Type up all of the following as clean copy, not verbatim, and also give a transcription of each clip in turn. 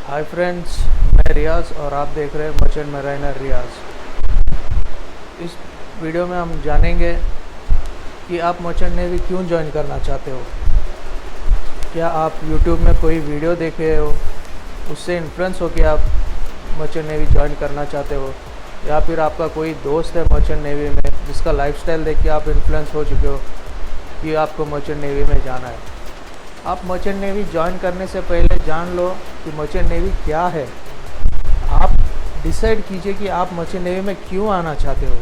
Hi friends, मैं रियाज़ और आप देख रहे हैं मर्चेंट मरीनर रियाज़। इस वीडियो में हम जानेंगे कि आप मर्चेंट नेवी क्यों ज्वाइन करना चाहते हो। क्या आप यूट्यूब में कोई वीडियो देखे हो, उससे इन्फ्लुएंस हो कि आप मर्चेंट नेवी ज्वाइन करना चाहते हो, या फिर आपका कोई दोस्त है मर्चेंट नेवी में जिसका लाइफस्टाइल देख के आप इन्फ्लुएंस हो चुके हो कि आपको मर्चेंट नेवी में जाना है। आप मर्चेंट नेवी ज्वाइन करने से पहले जान लो कि मर्चेंट नेवी क्या है। आप डिसाइड कीजिए कि आप मर्चेंट नेवी में क्यों आना चाहते हो।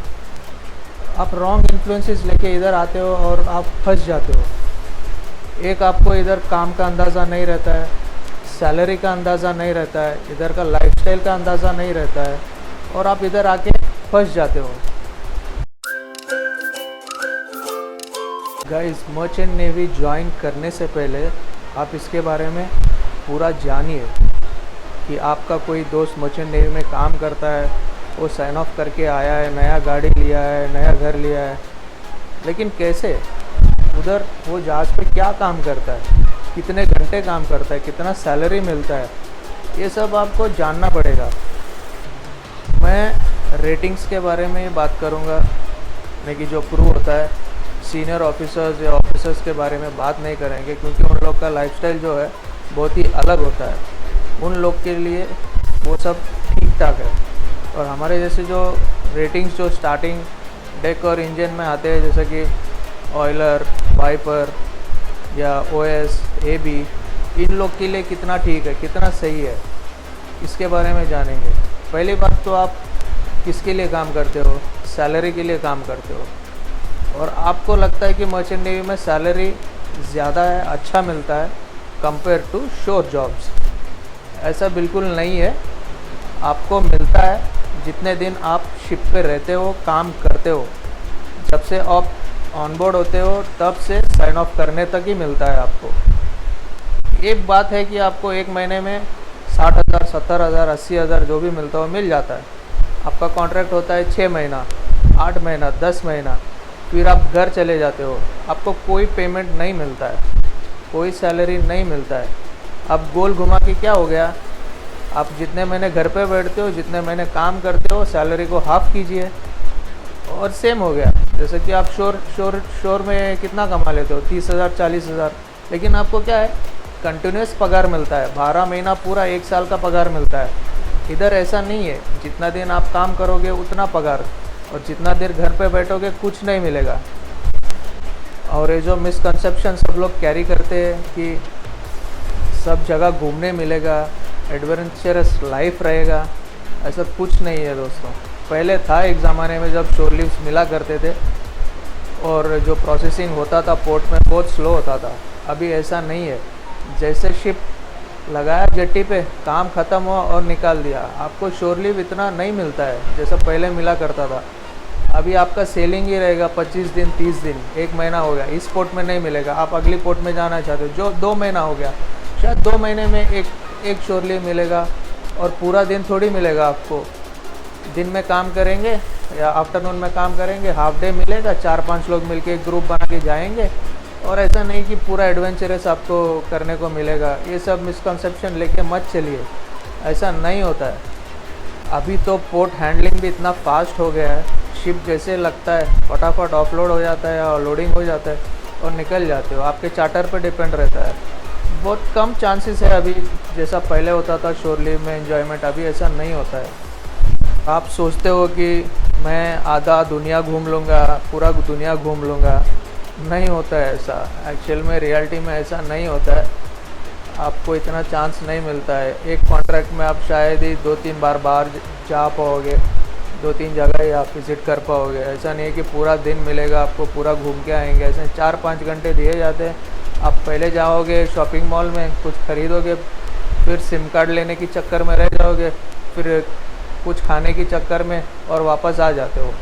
आप रॉन्ग इन्फ्लुएंसेस लेके इधर आते हो और आप फंस जाते हो। एक, आपको इधर काम का अंदाज़ा नहीं रहता है, सैलरी का अंदाज़ा नहीं रहता है, इधर का लाइफस्टाइल का अंदाज़ा नहीं रहता है और आप इधर आके फंस जाते हो। गाइस, मर्चेंट नेवी ज्वाइन करने से पहले आप इसके बारे में पूरा जानिए कि आपका कोई दोस्त मर्चेंट नेवी में काम करता है, वो साइन ऑफ करके आया है, नया गाड़ी लिया है, नया घर लिया है, लेकिन कैसे उधर वो जहाज़ पे क्या काम करता है, कितने घंटे काम करता है, कितना सैलरी मिलता है, ये सब आपको जानना पड़ेगा। मैं रेटिंग्स के बारे में बात करूँगा, यानी कि जो क्रू होता है, सीनियर ऑफिसर्स या ऑफिसर्स के बारे में बात नहीं करेंगे, क्योंकि उन लोग का लाइफस्टाइल जो है बहुत ही अलग होता है। उन लोग के लिए वो सब ठीक ठाक है, और हमारे जैसे जो रेटिंग्स जो स्टार्टिंग डेक और इंजन में आते हैं, जैसे कि ऑयलर, वाइपर या ओएस, एबी, इन लोग के लिए कितना ठीक है, कितना सही है, इसके बारे में जानेंगे। पहली बात तो आप किसके लिए काम करते हो? सैलरी के लिए काम करते हो, और आपको लगता है कि मर्चेंट नेवी में सैलरी ज़्यादा है, अच्छा मिलता है कंपेयर टू शोर जॉब्स। ऐसा बिल्कुल नहीं है। आपको मिलता है जितने दिन आप शिप पे रहते हो, काम करते हो। जब से आप ऑन बोर्ड होते हो तब से साइन ऑफ करने तक ही मिलता है आपको। एक बात है कि आपको एक महीने में 60,000, 70,000, 80,000 जो भी मिलता हो मिल जाता है। आपका कॉन्ट्रैक्ट होता है 6 महीना, 8 महीना, 10 महीना, फिर आप घर चले जाते हो, आपको कोई पेमेंट नहीं मिलता है, कोई सैलरी नहीं मिलता है। अब गोल घुमा के क्या हो गया? आप जितने महीने घर पे बैठते हो, जितने महीने काम करते हो, सैलरी को हाफ कीजिए और सेम हो गया। जैसे कि आप शोर में कितना कमा लेते हो? 30,000, 40,000, लेकिन आपको क्या है, कंटिन्यूस पगार मिलता है, 12 महीना पूरा 1 साल का पगार मिलता है। इधर ऐसा नहीं है, जितना दिन आप काम करोगे उतना पगार, और जितना देर घर पे बैठोगे कुछ नहीं मिलेगा। और ये जो मिसकंसेप्शन सब लोग कैरी करते हैं कि सब जगह घूमने मिलेगा, एडवेंचरस लाइफ रहेगा, ऐसा कुछ नहीं है दोस्तों। पहले था एक ज़माने में जब शोर लीव्स मिला करते थे और जो प्रोसेसिंग होता था पोर्ट में बहुत स्लो होता था। अभी ऐसा नहीं है। जैसे शिप लगाया जेट्टी पे, काम ख़त्म हुआ और निकाल दिया। आपको शोर लीव इतना नहीं मिलता है जैसा पहले मिला करता था। अभी आपका सेलिंग ही रहेगा 25 दिन, 30 दिन, 1 महीना हो गया, इस पोर्ट में नहीं मिलेगा, आप अगली पोर्ट में जाना चाहते हो, जो 2 महीना हो गया, शायद 2 महीने में एक शोर लीव मिलेगा, और पूरा दिन थोड़ी मिलेगा आपको। दिन में काम करेंगे या आफ्टरनून में काम करेंगे, हाफ डे मिलेगा, 4-5 लोग मिलके एक ग्रुप बना के जाएंगे, और ऐसा नहीं कि पूरा एडवेंचरस आपको करने को मिलेगा। ये सब मिसकंसेप्शन लेके मत चलिए, ऐसा नहीं होता है। अभी तो पोर्ट हैंडलिंग भी इतना फास्ट हो गया है, शिप जैसे लगता है फटाफट ऑफलोड हो जाता है और लोडिंग हो जाता है और निकल जाते हो। आपके चार्टर पे डिपेंड रहता है। बहुत कम चांसेस है अभी जैसा पहले होता था शोर लीव में एंजॉयमेंट, अभी ऐसा नहीं होता है। आप सोचते हो कि मैं आधा दुनिया घूम लूँगा, पूरा दुनिया घूम लूँगा, नहीं होता है ऐसा। एक्चुअल में रियलिटी में ऐसा नहीं होता है। आपको इतना चांस नहीं मिलता है। एक कॉन्ट्रैक्ट में आप शायद ही 2-3 बार बाहर जा पाओगे, 2-3 जगह ही आप विज़िट कर पाओगे। ऐसा नहीं है कि पूरा दिन मिलेगा आपको, पूरा घूम के आएंगे। ऐसे 4-5 घंटे दिए जाते हैं। आप पहले जाओगे शॉपिंग मॉल में, कुछ ख़रीदोगे, फिर सिम कार्ड लेने की चक्कर में रह जाओगे, फिर कुछ खाने की चक्कर में, और वापस आ जाते हो।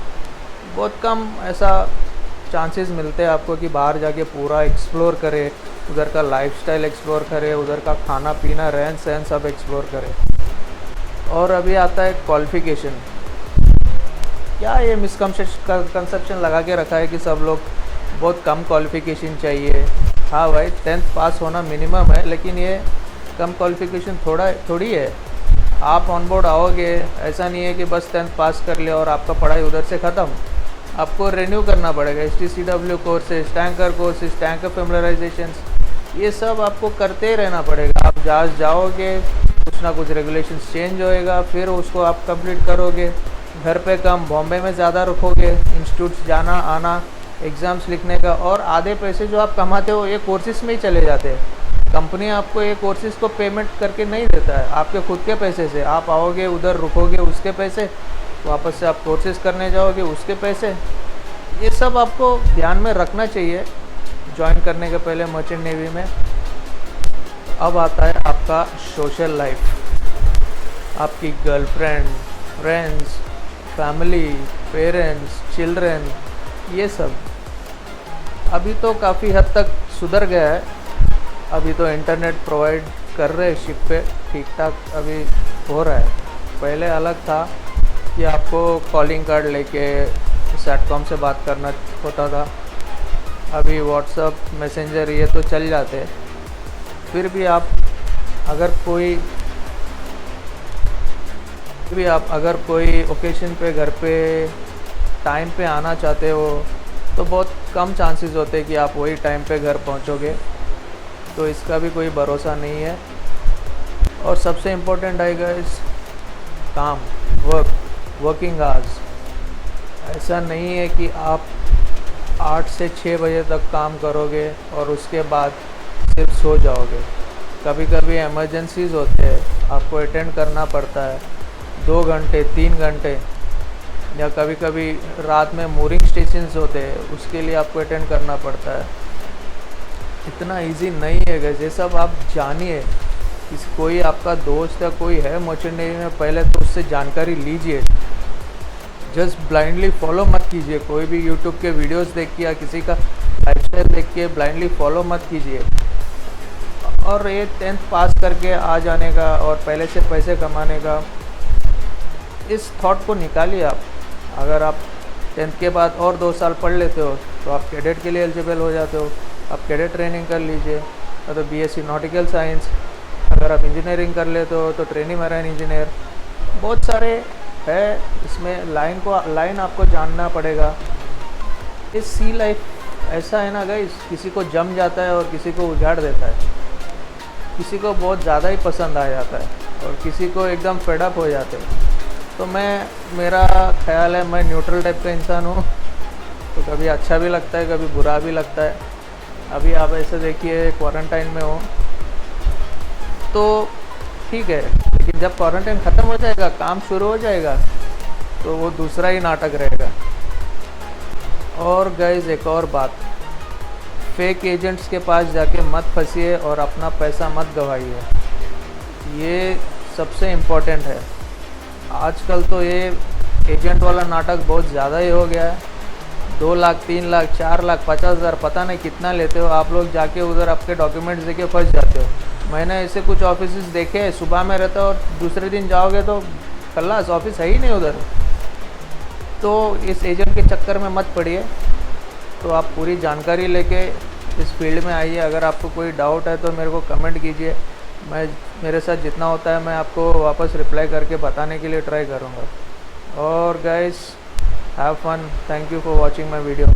बहुत कम ऐसा चांसेस मिलते हैं आपको कि बाहर जाके पूरा एक्सप्लोर करें, उधर का लाइफस्टाइल एक्सप्लोर करें, उधर का खाना पीना, रहन सहन सब एक्सप्लोर करें। और अभी आता है क्वालिफ़िकेशन। क्या ये मिसकंसेप्शन लगा के रखा है कि सब लोग बहुत कम क्वालिफ़िकेशन चाहिए। हाँ भाई, 10th पास होना मिनिमम है, लेकिन ये कम क्वालिफिकेशन थोड़ी है। आप ऑन बोर्ड आओगे, ऐसा नहीं है कि बस 10th पास कर लिया और आपका पढ़ाई उधर से ख़त्म। आपको रिन्यू करना पड़ेगा, HTCW courses, tanker courses, tanker familiarisations, ये सब आपको करते ही रहना पड़ेगा। आप जहाज जाओगे, कुछ ना कुछ रेगुलेशंस चेंज होएगा, फिर उसको आप कंप्लीट करोगे। घर पे कम, बॉम्बे में ज़्यादा रुकोगे, इंस्टीट्यूट्स जाना आना, एग्ज़ाम्स लिखने का, और आधे पैसे जो आप कमाते हो ये कोर्सेज में ही चले जाते हैं। कंपनी आपको ये कोर्सेज को पेमेंट करके नहीं देता है, आपके खुद के पैसे से। आप आओगे, उधर रुकोगे, उसके पैसे, वापस से आप कोर्सेज करने जाओगे, उसके पैसे। ये सब आपको ध्यान में रखना चाहिए ज्वाइन करने के पहले मर्चेंट नेवी में। अब आता है आपका सोशल लाइफ, आपकी girlfriend, friends, family, parents, children, ये सब। अभी तो काफ़ी हद तक सुधर गया है। अभी तो इंटरनेट प्रोवाइड कर रहे हैं शिप पे, ठीक ठाक अभी हो रहा है। पहले अलग था कि आपको कॉलिंग कार्ड लेके सैटकॉम से बात करना होता था। अभी व्हाट्सअप, मैसेंजर ये तो चल जाते हैं। फिर भी आप अगर कोई ओकेशन पे घर पे टाइम पे आना चाहते हो तो बहुत कम चांसेस होते हैं कि आप वही टाइम पे घर पहुंचोगे, तो इसका भी कोई भरोसा नहीं है। और सबसे इम्पोर्टेंट आएगा इस काम, वर्किंग आवर्स। ऐसा नहीं है कि आप 8 से 6 बजे तक काम करोगे और उसके बाद सिर्फ सो जाओगे। कभी कभी इमरजेंसीज़ होते हैं, आपको अटेंड करना पड़ता है 2 घंटे 3 घंटे, या कभी कभी रात में मूरिंग स्टेशंस होते हैं, उसके लिए आपको अटेंड करना पड़ता है। इतना इजी नहीं है गाइस, ये सब आप जानिए। कोई आपका दोस्त या कोई है मर्चेंट नेवी में, पहले तो उससे जानकारी लीजिए। जस्ट ब्लाइंडली फॉलो मत कीजिए, कोई भी यूट्यूब के वीडियोस देख के या किसी का लाइफस्टाइल देख के ब्लाइंडली फॉलो मत कीजिए। और ये 10th पास करके आ जाने का और पहले से पैसे कमाने का, इस थॉट को निकालिए आप। अगर आप 10th के बाद और 2 साल पढ़ लेते हो तो आप कैडेट के लिए एलिजिबल हो जाते हो। आप कैडेट ट्रेनिंग कर लीजिए, तो BSc नॉटिकल साइंस। अगर आप इंजीनियरिंग कर लेते हो तो ट्रेनी मरीन इंजीनियर। बहुत सारे है इसमें, लाइन आपको जानना पड़ेगा। इस सी लाइफ ऐसा है ना गाइस, किसी को जम जाता है और किसी को उजाड़ देता है। किसी को बहुत ज़्यादा ही पसंद आ जाता है और किसी को एकदम फेडअप हो जाते हैं। तो मेरा ख्याल है, मैं न्यूट्रल टाइप का इंसान हूँ, तो कभी अच्छा भी लगता है, कभी बुरा भी लगता है। अभी आप ऐसे देखिए क्वारंटाइन में हो तो ठीक है, लेकिन जब क्वारंटाइन ख़त्म हो जाएगा, काम शुरू हो जाएगा, तो वो दूसरा ही नाटक रहेगा। और गाइस एक और बात, फेक एजेंट्स के पास जाके मत फंसिए और अपना पैसा मत गवाइए। ये सबसे इम्पोर्टेंट है। आजकल तो ये एजेंट वाला नाटक बहुत ज़्यादा ही हो गया है। 2 लाख 3 लाख 4 लाख 50,000 पता नहीं कितना लेते हो आप लोग, जाके उधर आपके डॉक्यूमेंट्स देके फंस जाते हो। मैंने ऐसे कुछ ऑफिसेस देखे हैं, सुबह में रहता और दूसरे दिन जाओगे तो खल्लास, ऑफिस है ही नहीं उधर। तो इस एजेंट के चक्कर में मत पड़िए। तो आप पूरी जानकारी लेके इस फील्ड में आइए। अगर आपको कोई डाउट है तो मेरे को कमेंट कीजिए, मेरे साथ जितना होता है मैं आपको वापस रिप्लाई करके बताने के लिए ट्राई करूँगा। और guys, have fun, thank you for watching my video.